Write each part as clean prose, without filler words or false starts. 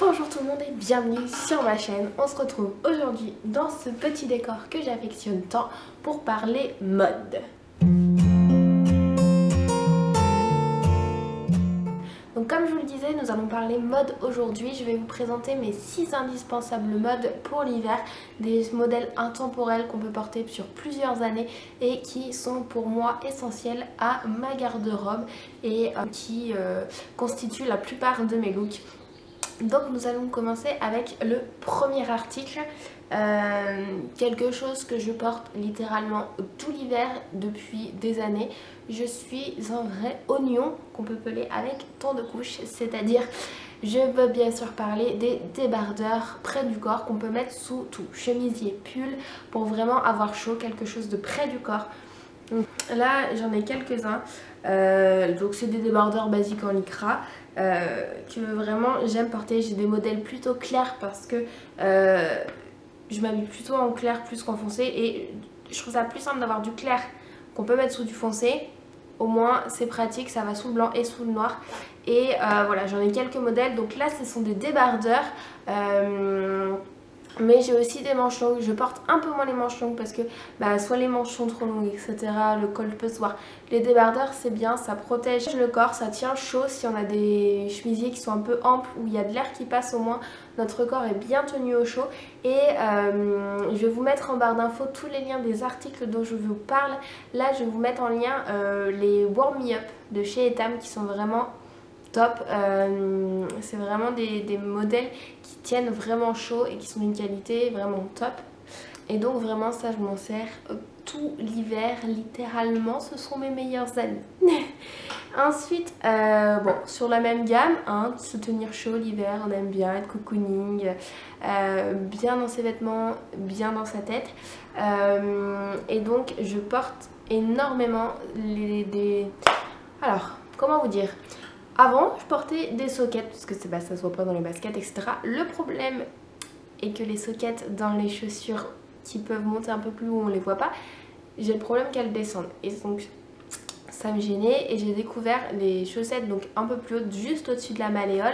Bonjour tout le monde et bienvenue sur ma chaîne. On se retrouve aujourd'hui dans ce petit décor que j'affectionne tant pour parler mode. Donc comme je vous le disais, nous allons parler mode aujourd'hui. Je vais vous présenter mes 6 indispensables modes pour l'hiver. Des modèles intemporels qu'on peut porter sur plusieurs années et qui sont pour moi essentiels à ma garde-robe et qui constituent la plupart de mes looks. Donc nous allons commencer avec le premier article, quelque chose que je porte littéralement tout l'hiver depuis des années. Je suis un vrai oignon qu'on peut peler avec tant de couches, c'est-à-dire je veux bien sûr parler des débardeurs près du corps qu'on peut mettre sous tout, chemisier, pull, pour vraiment avoir chaud, quelque chose de près du corps. Donc, là j'en ai quelques-uns, donc c'est des débardeurs basiques en lycra. Que vraiment j'aime porter. J'ai des modèles plutôt clairs parce que je m'habille plutôt en clair plus qu'en foncé et je trouve ça plus simple d'avoir du clair qu'on peut mettre sous du foncé. Au moins c'est pratique, ça va sous le blanc et sous le noir. Et voilà, j'en ai quelques modèles. Donc là ce sont des débardeurs, mais j'ai aussi des manches longues. Je porte un peu moins les manches longues parce que soit les manches sont trop longues, etc. Le col peut se voir. Les débardeurs c'est bien, ça protège le corps, ça tient chaud. Si on a des chemisiers qui sont un peu amples, où il y a de l'air qui passe, au moins notre corps est bien tenu au chaud. Et je vais vous mettre en barre d'infos tous les liens des articles dont je vous parle. Là je vais vous mettre en lien les Warm Me Up de chez Etam qui sont vraiment top. C'est vraiment des modèles qui tiennent vraiment chaud et qui sont d'une qualité vraiment top. Et donc vraiment ça je m'en sers tout l'hiver, littéralement ce sont mes meilleurs amis. Ensuite bon, sur la même gamme, se tenir chaud l'hiver, on aime bien être cocooning, bien dans ses vêtements, bien dans sa tête. Et donc je porte énormément alors comment vous dire, avant je portais des sockets parce que ça se voit pas dans les baskets, etc. Le problème est que les sockets dans les chaussures qui peuvent monter un peu plus haut, on les voit pas, j'ai le problème qu'elles descendent et donc ça me gênait. Et j'ai découvert les chaussettes donc un peu plus hautes, juste au-dessus de la malléole,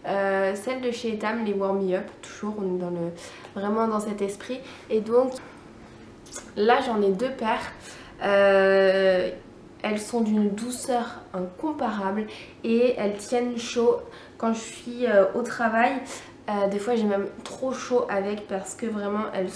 celles de chez Etam, les Warm Me Up. Toujours on est vraiment dans cet esprit. Et donc là j'en ai deux paires. Elles sont d'une douceur incomparable et elles tiennent chaud quand je suis au travail. Des fois j'ai même trop chaud avec parce que vraiment elles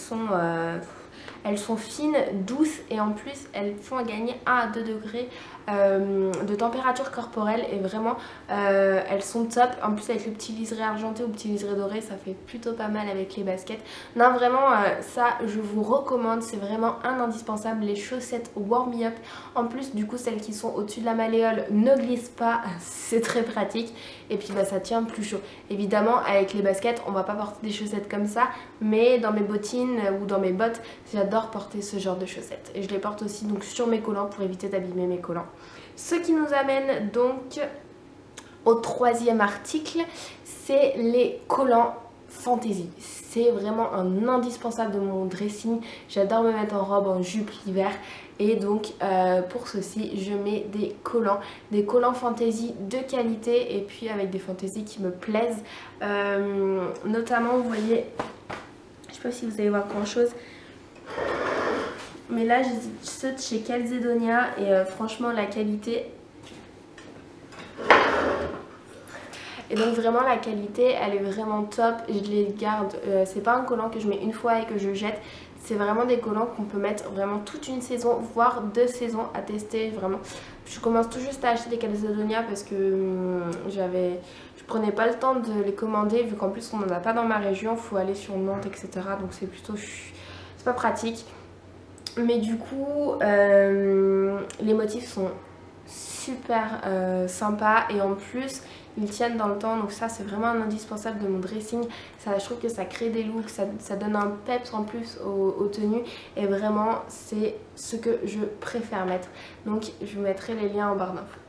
sont fines, douces et en plus elles font gagner 1 à 2 degrés de température corporelle et vraiment elles sont top. En plus avec le petit liseré argenté ou le petit liseré doré, ça fait plutôt pas mal avec les baskets. Non vraiment ça je vous recommande, c'est vraiment un indispensable, les chaussettes Warm Me Up. En plus du coup celles qui sont au-dessus de la malléole ne glissent pas, c'est très pratique et puis ça tient plus chaud. Évidemment avec les baskets on va pas porter des chaussettes comme ça, mais dans mes bottines ou dans mes bottes j'adore porter ce genre de chaussettes et je les porte aussi donc sur mes collants pour éviter d'abîmer mes collants. Ce qui nous amène donc au troisième article, c'est les collants fantaisie. C'est vraiment un indispensable de mon dressing. J'adore me mettre en robe, en jupe l'hiver. Et donc pour ceci je mets des collants fantaisie de qualité et puis avec des fantaisies qui me plaisent. Notamment vous voyez, je sais pas si vous allez voir grand chose, mais là j'ai ceux de chez Calzedonia et franchement la qualité, et donc vraiment la qualité elle est vraiment top. Je les garde, c'est pas un collant que je mets une fois et que je jette. C'est vraiment des collants qu'on peut mettre vraiment toute une saison, voire 2 saisons à tester. Vraiment, je commence tout juste à acheter des Calzedonia parce que je prenais pas le temps de les commander vu qu'en plus on n'en a pas dans ma région, faut aller sur Nantes, etc. Donc c'est plutôt, c'est pas pratique. Mais du coup les motifs sont super sympas et en plus ils tiennent dans le temps, donc ça c'est vraiment un indispensable de mon dressing. Ça, je trouve que ça crée des looks, ça donne un peps en plus aux tenues et vraiment c'est ce que je préfère mettre. Donc je vous mettrai les liens en barre d'infos.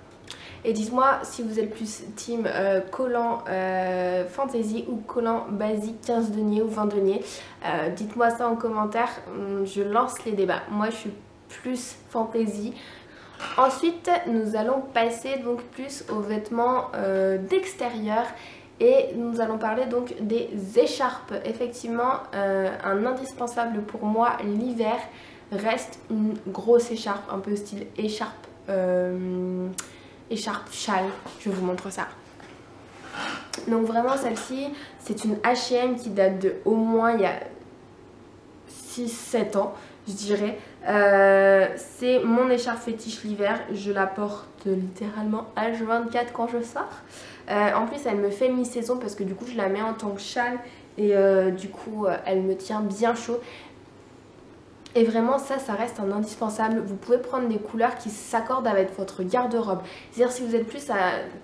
Et dites-moi si vous êtes plus team collant fantaisie ou collant basique 15 deniers ou 20 deniers. Dites-moi ça en commentaire, je lance les débats. Moi je suis plus fantaisie. Ensuite nous allons passer donc plus aux vêtements d'extérieur Et nous allons parler donc des écharpes. Effectivement, un indispensable pour moi l'hiver reste une grosse écharpe, un peu style écharpe, écharpe châle. Je vous montre ça. Donc vraiment celle-ci, c'est une H&M qui date de au moins il y a 6-7 ans, je dirais. C'est mon écharpe fétiche l'hiver, je la porte littéralement H24 quand je sors. En plus elle me fait mi-saison parce que du coup je la mets en tant que châle et du coup elle me tient bien chaud. Et vraiment ça reste un indispensable. Vous pouvez prendre des couleurs qui s'accordent avec votre garde-robe. C'est-à-dire si vous êtes plus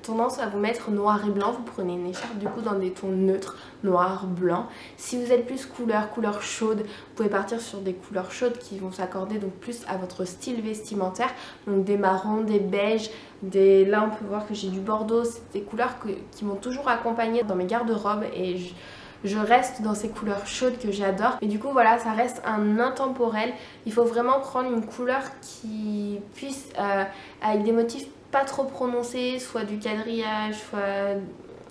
tendance à vous mettre noir et blanc, vous prenez une écharpe du coup dans des tons neutres, noir, blanc. Si vous êtes plus couleur chaude, vous pouvez partir sur des couleurs chaudes qui vont s'accorder donc plus à votre style vestimentaire. Donc des marrons, des beiges, là on peut voir que j'ai du bordeaux. C'est des couleurs qui m'ont toujours accompagnée dans mes garde-robes et je reste dans ces couleurs chaudes que j'adore. Et du coup voilà, ça reste un intemporel. Il faut vraiment prendre une couleur qui puisse, avec des motifs pas trop prononcés, soit du quadrillage, soit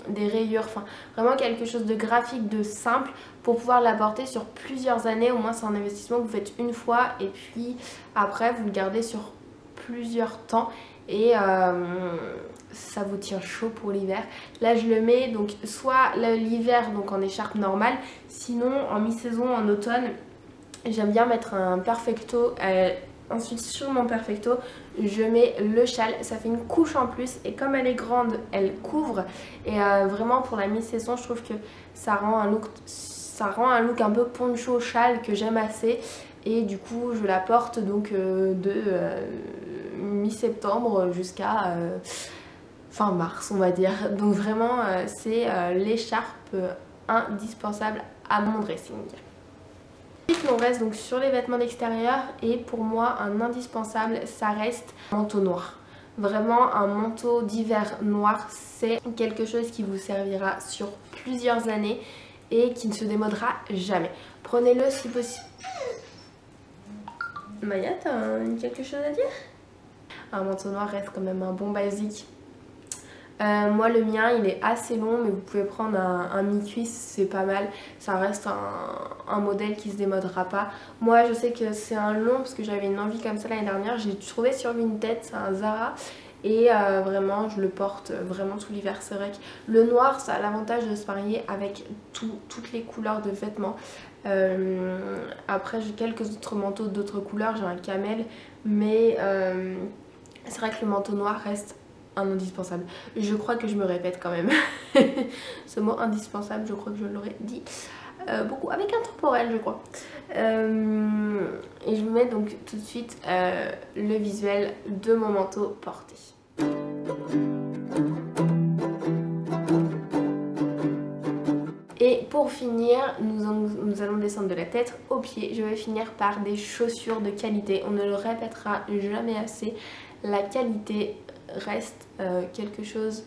des rayures, enfin vraiment quelque chose de graphique, de simple pour pouvoir la porter sur plusieurs années. Au moins c'est un investissement que vous faites une fois et puis après vous le gardez sur plusieurs temps et ça vous tient chaud pour l'hiver. Là je le mets donc soit l'hiver donc en écharpe normale, sinon en mi-saison, en automne, j'aime bien mettre un perfecto. Ensuite sur mon perfecto je mets le châle, ça fait une couche en plus et comme elle est grande elle couvre et vraiment pour la mi-saison je trouve que ça rend un look un peu poncho châle que j'aime assez. Et du coup je la porte donc de mi-septembre jusqu'à fin mars on va dire. Donc vraiment c'est l'écharpe indispensable à mon dressing. Ensuite on reste donc sur les vêtements d'extérieur et pour moi un indispensable ça reste un manteau noir. Vraiment un manteau d'hiver noir, c'est quelque chose qui vous servira sur plusieurs années et qui ne se démodera jamais. Prenez-le si possible. Maya, t'as quelque chose à dire? Un manteau noir reste quand même un bon basique. Moi le mien il est assez long mais vous pouvez prendre un mi-cuisse, c'est pas mal. Ça reste un modèle qui se démodera pas. Moi je sais que c'est un long parce que j'avais une envie comme ça l'année dernière. J'ai trouvé sur Vinted, c'est un Zara. Et vraiment je le porte vraiment tout l'hiver. C'est vrai que le noir ça a l'avantage de se marier avec toutes les couleurs de vêtements. Après j'ai quelques autres manteaux d'autres couleurs, j'ai un camel. Mais c'est vrai que le manteau noir reste un indispensable. Je crois que je me répète quand même. Ce mot indispensable je crois que je l'aurais dit beaucoup avec un temporel je crois. Et je vous mets donc tout de suite le visuel de mon manteau porté. Et pour finir, nous allons descendre de la tête aux pieds. Je vais finir par des chaussures de qualité. On ne le répétera jamais assez. La qualité reste quelque chose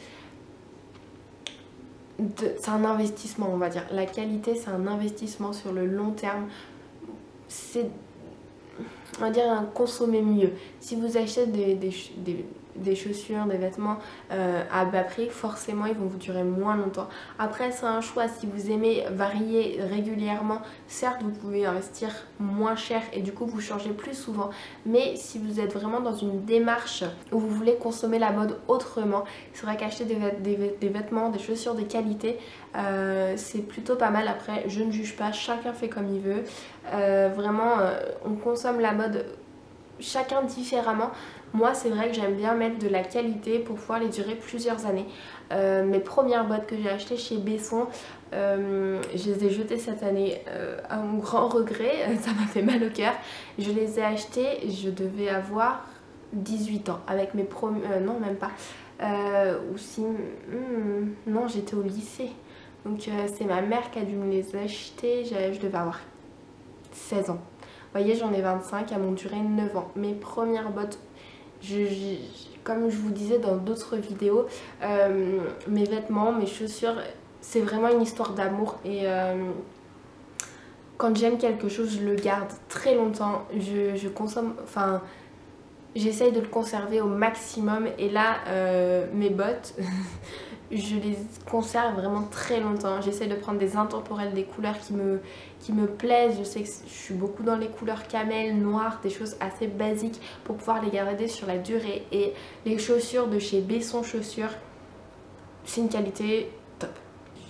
c'est un investissement on va dire. La qualité c'est un investissement sur le long terme. C'est on va dire un consommer mieux. Si vous achetez des chaussures, des vêtements à bas prix, forcément ils vont vous durer moins longtemps. Après c'est un choix, si vous aimez varier régulièrement, certes vous pouvez investir moins cher et du coup vous changez plus souvent. Mais si vous êtes vraiment dans une démarche où vous voulez consommer la mode autrement, c'est vrai qu'acheter des vêtements, des chaussures de qualité, c'est plutôt pas mal. Après je ne juge pas, chacun fait comme il veut. Vraiment on consomme la mode chacun différemment. Moi c'est vrai que j'aime bien mettre de la qualité pour pouvoir les durer plusieurs années. Mes premières bottes que j'ai achetées chez Besson, je les ai jetées cette année à mon grand regret, ça m'a fait mal au cœur. Je les ai achetées, je devais avoir 18 ans avec mes premiers... non même pas. Ou si... non j'étais au lycée. Donc c'est ma mère qui a dû me les acheter, je devais avoir 16 ans. Vous voyez j'en ai 25, elles m'ont duré 9 ans. Mes premières bottes, comme je vous disais dans d'autres vidéos, mes vêtements, mes chaussures, c'est vraiment une histoire d'amour. Et quand j'aime quelque chose, je le garde très longtemps. Je consomme, enfin j'essaye de le conserver au maximum. Et là mes bottes je les conserve vraiment très longtemps. J'essaie de prendre des intemporels, des couleurs qui me plaisent. Je sais que je suis beaucoup dans les couleurs camel, noires, des choses assez basiques pour pouvoir les garder sur la durée. Et les chaussures de chez Besson Chaussures, c'est une qualité top.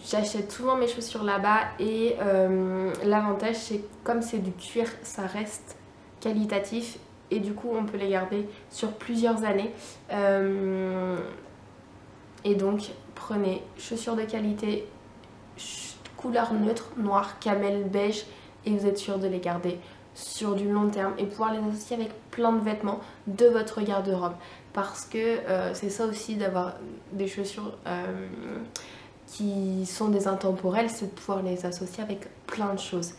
J'achète souvent mes chaussures là-bas et l'avantage c'est que comme c'est du cuir, ça reste qualitatif et du coup on peut les garder sur plusieurs années. Et donc prenez chaussures de qualité, couleur neutre, noir, camel, beige et vous êtes sûr de les garder sur du long terme et pouvoir les associer avec plein de vêtements de votre garde-robe. Parce que c'est ça aussi d'avoir des chaussures qui sont des intemporels, c'est de pouvoir les associer avec plein de choses.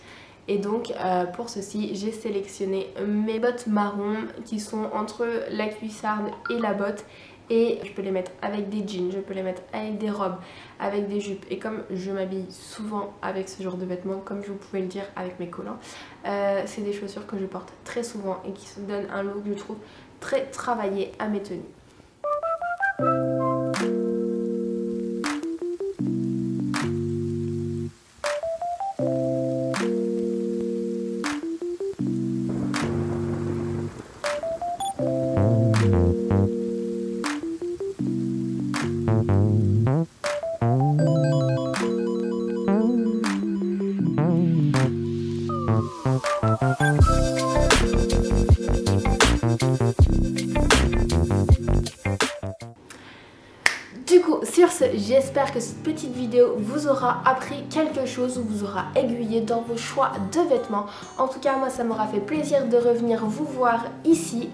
Et donc pour ceci j'ai sélectionné mes bottes marron qui sont entre la cuissarde et la botte. Et je peux les mettre avec des jeans, je peux les mettre avec des robes, avec des jupes. Et comme je m'habille souvent avec ce genre de vêtements, comme vous pouvez le dire avec mes collants, c'est des chaussures que je porte très souvent et qui se donnent un look, je trouve, très travaillé à mes tenues. Du coup, sur ce, j'espère que cette petite vidéo vous aura appris quelque chose ou vous aura aiguillé dans vos choix de vêtements. En tout cas, moi, ça m'aura fait plaisir de revenir vous voir ici.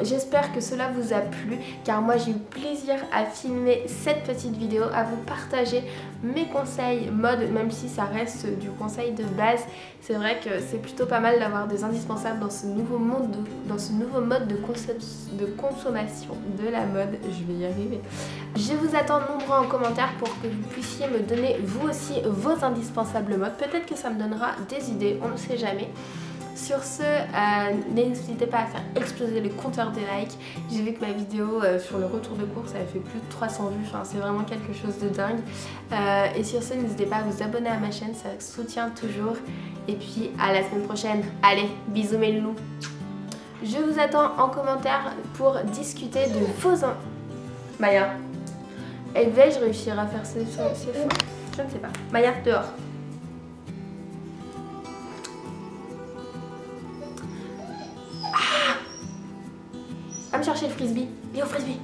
J'espère que cela vous a plu, car moi, j'ai eu plaisir à filmer cette petite vidéo, à vous partager mes conseils mode, même si ça reste du conseil de base. C'est vrai que c'est plutôt pas mal d'avoir des indispensables dans ce nouveau monde, dans ce nouveau mode de consommation de la mode. Je vais y arriver. Je vous attends nombreux en commentaire pour que vous puissiez me donner vous aussi vos indispensables modes. Peut-être que ça me donnera des idées, on ne sait jamais. Sur ce, n'hésitez pas à faire exploser le compteur des likes. J'ai vu que ma vidéo sur le retour de course avait fait plus de 300 vues, enfin, c'est vraiment quelque chose de dingue. Et sur ce, n'hésitez pas à vous abonner à ma chaîne, ça soutient toujours. Et puis à la semaine prochaine. Allez, bisous mes loulous. Je vous attends en commentaire pour discuter de vos... Maya, vais-je réussir à faire ces fonds? Je ne sais pas. Maya, dehors. Ah, va me chercher le frisbee. Viens au frisbee.